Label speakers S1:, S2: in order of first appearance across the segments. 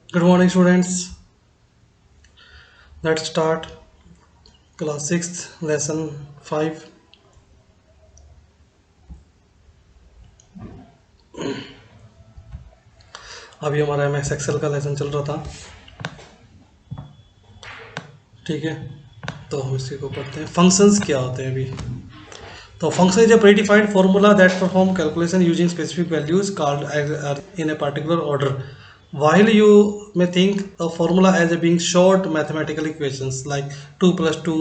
S1: Good morning, students. Let's start class 6th lesson 5. अभी हमारा MS Excel का lesson चल रहा था। ठीक है, तो हम इसी को पढ़ते हैं। फंक्शंस क्या होते हैं अभी? तो function is a predefined formula that perform calculation using specific values called in a particular order. While you may think a formula as a being short mathematical equations like 2 plus 2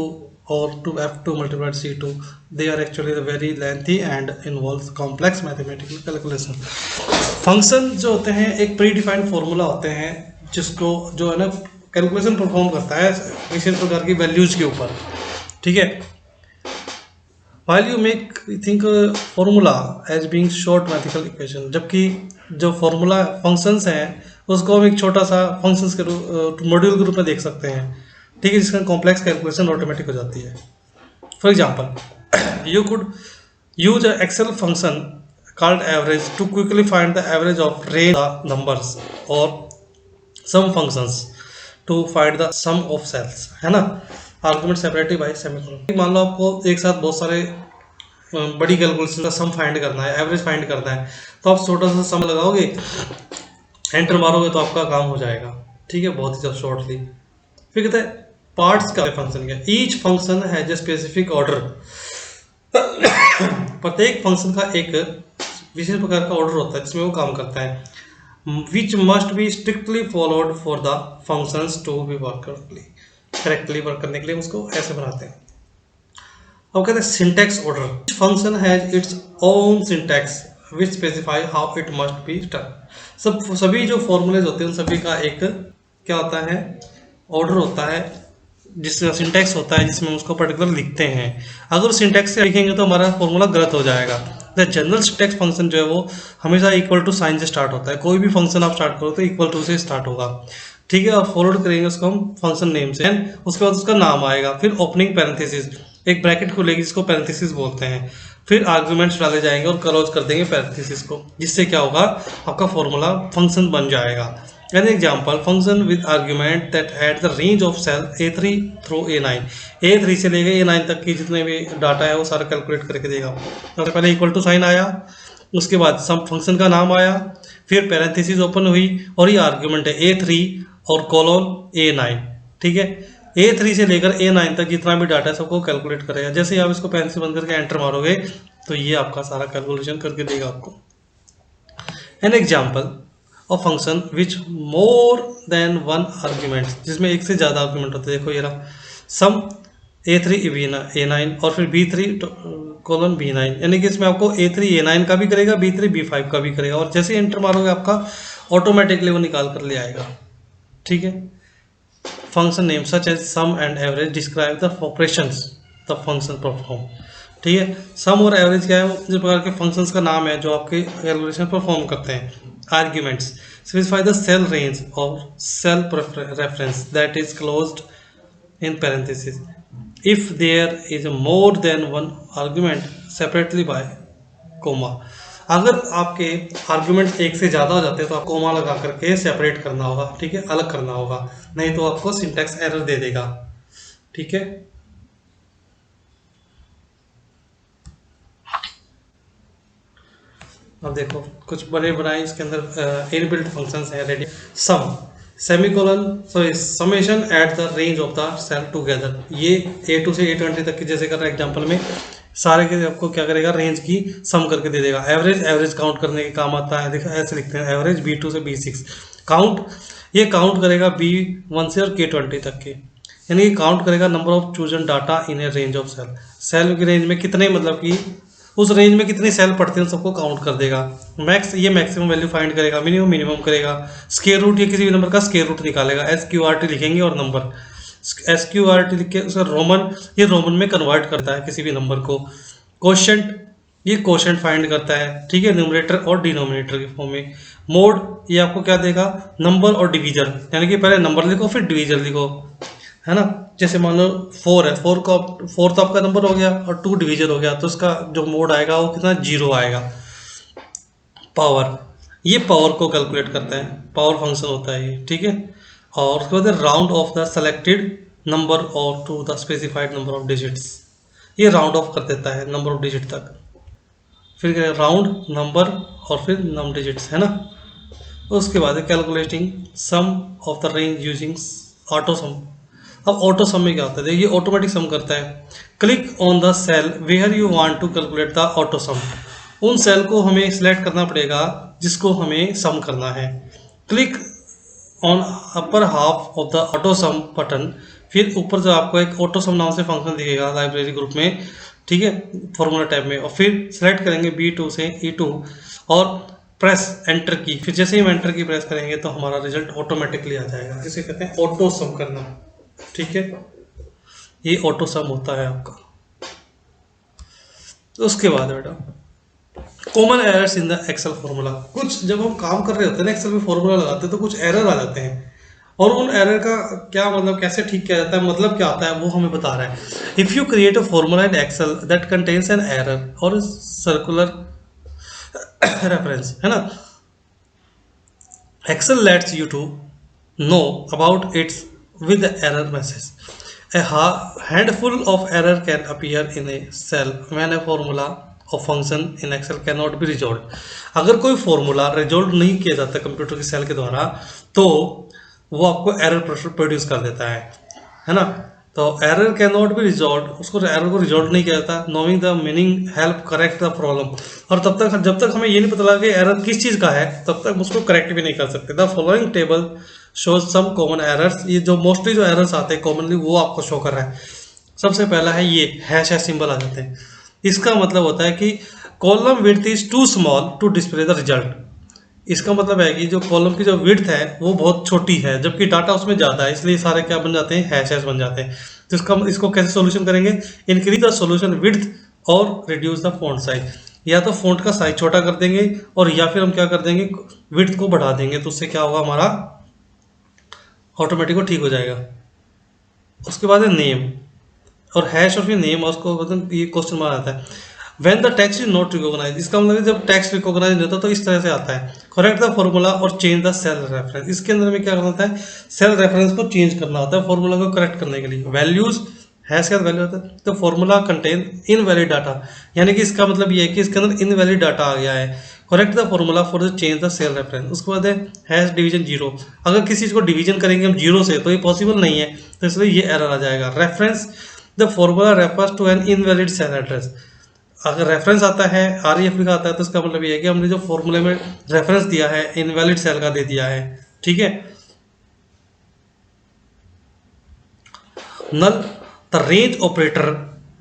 S1: or 2f2 multiplied c2, they are actually the very lengthy and involves complex mathematical calculation. Function जो होते हैं एक pre defined formula होते हैं जिसको जो है ना कैलकुलेशन परफॉर्म करता है विशेष प्रकार की वैल्यूज के ऊपर। ठीक है, while you make think formula as being short mathematical equation, जबकि जो फॉर्मूला फंक्शंस हैं उसको हम एक छोटा सा फंक्शंस के मॉड्यूल के रूप में देख सकते हैं। ठीक है, जिसका कॉम्प्लेक्स कैलकुलेशन ऑटोमेटिक हो जाती है। For example, you could use an excel function called average to quickly find the average of range of numbers or some functions to find the sum of cells, है ना। Argument separative by semicolon. मान लो आपको एक साथ बहुत सारे बड़ी कैलकुलेशन का सम फाइंड करना है, एवरेज फाइंड करना है, तो आप छोटा सा सम लगाओगे, एंटर मारोगे तो आपका काम हो जाएगा। ठीक है, बहुत ही शॉर्टली। फिर कहते हैं पार्ट्स का फंक्शन क्या, each function has a specific order. प्रत्येक फंक्शन का एक विशेष प्रकार का ऑर्डर होता है जिसमें वो काम करता है, which must be strictly followed for the functions to be work correctly work करने के लिए उसको ऐसे बनाते हैं। अब कहते हैं syntax order. Function has its own syntax which specify how it must be done. सभी जो फॉर्मूलेज होते हैं उन सभी का एक क्या होता है, ऑर्डर होता है, जिसका सिंटैक्स होता है जिसमें उसको पर्टिकुलर लिखते हैं। अगर सिंटैक्स से लिखेंगे तो हमारा फॉर्मूला गलत हो जाएगा। द जनरल सिंटैक्स फंक्शन जो है वो हमेशा इक्वल टू साइन से स्टार्ट होता है। कोई भी फंक्शन आप स्टार्ट करो तो इक्वल टू से स्टार्ट होगा। ठीक है, और फॉलोड करेंगे उसको हम फंक्शन नेम से, उसके बाद उसका नाम आएगा, फिर ओपनिंग पैरेंथेसिस, एक ब्रैकेट खुलेगी जिसको पैरेंथेसिस बोलते हैं, फिर आर्गुमेंट्स डाले जाएंगे और क्लोज कर देंगे पैरेंथेसिस को, जिससे क्या होगा आपका फॉर्मूला फंक्शन बन जाएगा। An example, function with argument that at the range of cell A3 through A9, A3 से लेके A9 तक की जितने भी डाटा है वो सारा कैलकुलेट करके देगा। तो पहले इक्वल टू साइन आया, उसके बाद सम फंक्शन का नाम आया, फिर पैरेंथेसिस ओपन हुई और ये आर्ग्यूमेंट है A3 और कोलोन A9। ठीक है, A3 से लेकर A9 तक जितना भी डाटा है सबको कैलकुलेट करेगा। जैसे ही आप इसको पेन से बंद करके एंटर मारोगे तो ये आपका सारा कैलकुलेशन करके देगा आपको। एन एग्जाम्पल और function which more than one argument, जिसमें एक से ज़्यादा आर्ग्यूमेंट होते हैं। देखो ये रहा सम A3 A9 और फिर B3 कोलन B9, यानी कि इसमें आपको A3 A9 का भी करेगा, B3 B5 का भी करेगा, और जैसे एंटर मारोगे आपका ऑटोमेटिकली वो निकाल कर ले आएगा। ठीक है, function name such as sum and average describe the operations the function perform. ठीक है, सम और एवरेज क्या है, जिस प्रकार के फंक्शंस का नाम है जो आपके कैलकुलेशन परफॉर्म करते हैं। Arguments specify the cell range or cell reference that is closed in parentheses if there is more than one argument separately by comma। अगर आपके आर्ग्यूमेंट एक से ज़्यादा हो जाते हैं तो आप कोमा लगा करके सेपरेट करना होगा। ठीक है, अलग करना होगा, नहीं तो आपको सिंटैक्स एरर दे देगा। ठीक है, अब देखो कुछ बड़े बनाए इसके अंदर इनबिल्ट फंक्शंस हैं ready. Sum semicolon sorry summation at the range of the cell together, ये A2 से A20 तक की जैसे कर रहा है एग्जांपल में, सारे के आपको क्या करेगा, रेंज की सम करके दे देगा। एवरेज काउंट करने के काम आता है। देखो ऐसे लिखते हैं एवरेज B2 से B6। काउंट, ये काउंट करेगा B1 से और K20 तक के, यानी कि काउंट करेगा number of chosen data in a range of cell. Cell की रेंज में कितने, मतलब कि उस रेंज में कितनी सेल पड़ते हैं सबको काउंट कर देगा। मैक्स, ये मैक्सिमम वैल्यू फाइंड करेगा, मिनिमम करेगा। स्क्वायर रूट, ये किसी भी नंबर का स्क्वायर रूट निकालेगा। SQRT लिखेंगे और नंबर SQRT लिख के उसका रोमन, ये रोमन में कन्वर्ट करता है किसी भी नंबर को। क्वोशंट, ये क्वोशंट फाइंड करता है। ठीक है, न्यूमरेटर और डिनोमिनेटर के फॉर्म में। मोड, ये आपको क्या देगा, नंबर और डिवीजर, यानी कि पहले नंबर लिखो फिर डिवीजर लिखो, है ना। जैसे मान लो 4 है, 4 तो आपका नंबर हो गया और 2 डिवीजन हो गया, तो इसका जो मोड आएगा वो कितना, 0 आएगा। पावर, ये पावर को कैलकुलेट करता है, पावर फंक्शन होता है ये, ठीक है। और उसके बाद round off the selected number और to the specified number of digits, ये राउंड ऑफ कर देता है नंबर ऑफ डिजिट तक। फिर राउंड नंबर और फिर नंबर डिजिट्स, है ना। उसके बाद calculating sum of the range using auto sum. अब ऑटो सम में क्या होता है, देखिए ऑटोमेटिक सम करता है। Click on the cell where you want to calculate the auto sum, उन सेल को हमें सिलेक्ट करना पड़ेगा जिसको हमें सम करना है। Click on upper half of the auto some button, फिर ऊपर जो आपको एक ऑटो सम नाम से फंक्शन दिखेगा लाइब्रेरी ग्रुप में, ठीक है, फॉर्मूला टैब में, और फिर सेलेक्ट करेंगे B2 से E2 और प्रेस एंटर की। फिर जैसे ही हम एंटर की प्रेस करेंगे तो हमारा रिजल्ट ऑटोमेटिकली आ जाएगा, जिसे कहते हैं ऑटो सम करना, ठीक है। ये ऑटो सम होता है आपका। उसके बाद बेटा common errors in the Excel formula. कुछ जब हम काम कर रहे होते हैं ना एक्सेल में फॉर्मूला लगाते हैं तो कुछ एरर आ जाते हैं, और उन एरर का क्या मतलब, कैसे ठीक किया जाता है, मतलब क्या आता है, वो हमें बता रहा है। If you create a formula in Excel that contains an error और सर्कुलर रेफरेंस, है ना, Excel lets you to know about its with the error message. A handful of error can appear in a cell when a formula or function in Excel cannot be resolved। अगर कोई formula resolve नहीं किया जाता computer की cell के द्वारा तो वो आपको एरर प्रोड्यूस कर देता है ना। तो error can not be resolve, उसको एरर को रिजॉल्व नहीं किया जाता। Knowing the meaning help correct the problem, और तब तक जब तक हमें ये नहीं पता लगा कि एरर किस चीज़ का है तब तक उसको करेक्ट भी नहीं कर सकते। The following table shows some common errors, ये जो मोस्टली जो एरर्स आते हैं कॉमनली वो आपको शो कर रहा है। सबसे पहला है ये हैश सिंबल आ जाते हैं। इसका मतलब होता है कि column width is too small to display the result. इसका मतलब है कि जो कॉलम की जो विड्थ है वो बहुत छोटी है जबकि डाटा उसमें ज़्यादा है, इसलिए सारे क्या बन जाते हैं, हैश बन जाते हैं। तो इसको कैसे सोल्यूशन करेंगे, इंक्रीज द सोल्यूशन विड्थ और रिड्यूस द फॉन्ट साइज। या तो फॉन्ट का साइज छोटा कर देंगे और या फिर हम क्या कर देंगे, विड्थ को बढ़ा देंगे, तो उससे क्या होगा, हमारा ऑटोमेटिक ठीक हो जाएगा। उसके बाद है नेम, और हैश और फिर नेम, उसको मतलब ये क्वेश्चन मार आता है। When the text is not recognize, इसका मतलब जब टेक्स्ट रिकॉग्नाइज नहीं होता तो इस तरह से आता है। करेक्ट द फॉर्मूला और चेंज द सेल रेफरेंस, इसके अंदर में क्या करना होता है, सेल रेफरेंस को चेंज करना होता है फॉर्मूला को करेक्ट करने के लिए। वैल्यूज, हैश का वैल्यू होता है, तो फॉर्मूला कंटेन इनवैलिड डाटा, यानी कि इसका मतलब ये है कि इसके अंदर इनवैलिड डाटा आ गया है। Correct the formula for the change the cell reference. उसके बाद है हैश डिवीजन 0, अगर किसी चीज़ को डिवीजन करेंगे हम 0 से तो ये पॉसिबल नहीं है, तो इसलिए ये एरर आ जाएगा। Reference, the formula refers to an invalid cell address, अगर रेफरेंस आता है REF लिखा आता है तो इसका मतलब ये है कि हमने जो फॉर्मूले में रेफरेंस दिया है इनवैलिड सेल का दे दिया है, ठीक है। Null, the range operator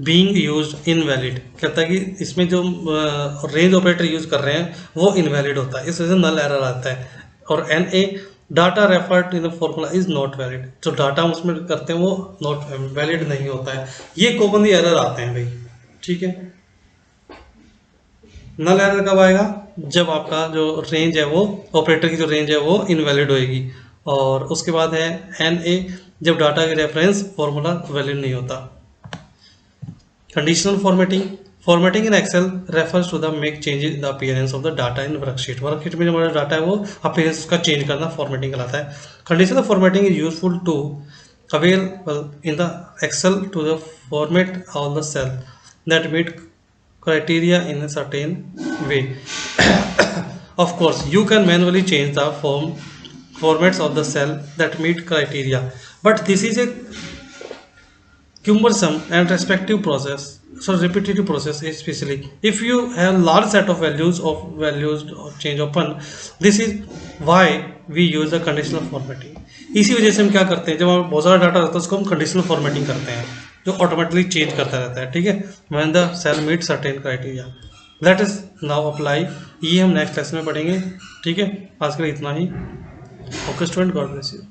S1: being used invalid, कहता है कि इसमें जो रेंज ऑपरेटर यूज कर रहे हैं वो इनवैलिड होता है, इस वजह से नल एरर आता है। और NA, data referred in the formula is not valid, जो डाटा हम उसमें करते हैं वो नॉट वैलिड नहीं होता है। ये कॉमनली एरर आते हैं भाई, ठीक है। नल एरर कब आएगा, जब आपका जो रेंज है वो ऑपरेटर की जो रेंज है वो इनवैलिड होएगी। और उसके बाद है NA, जब डाटा के रेफरेंस फॉर्मूला वैलिड नहीं होता। Conditional formatting, formatting in Excel refers to the make changes in the appearance of the data in worksheet. Worksheet में जो हमारा डाटा है वो अपीयरेंस का चेंज करना फॉर्मेटिंग कहलाता है। Conditional formatting is useful to available in the Excel to the format all the cell that meet criteria in a certain way। Of course you can manually change the formats of the cell that meet criteria, but this is a cumbersome and repetitive process, especially if you have large set of values or change open। this is why we use the conditional formatting। इसी वजह से हम क्या करते हैं, जब हमें बहुत सारा डाटा रहता है उसको हम कंडीशनल फॉर्मेटिंग करते हैं जो ऑटोमेटिकली चेंज करता रहता है, ठीक है। When the cell meet certain criteria, let us now apply, ये हम नेक्स्ट लेसन में पढ़ेंगे, ठीक है। आज के लिए इतना ही। Okay student, God bless you.